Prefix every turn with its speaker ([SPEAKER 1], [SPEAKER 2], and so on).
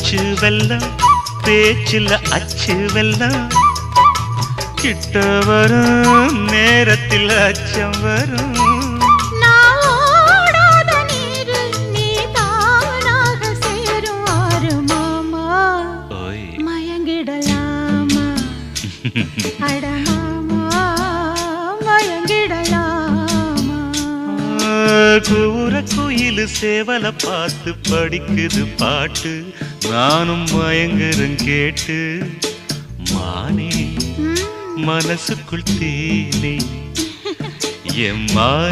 [SPEAKER 1] பச்சு வெல்லம் பேச்சில் அச்சு வெல்லம் கிட்ட வரும் நேரத்தில் அச்சம் வரும் கூற குயில் சேவல பார்த்து படிக்குது பாட்டு நானும் மயங்குறேன் கேட்டு மானே மனசுக்குள் தேனே என் மானே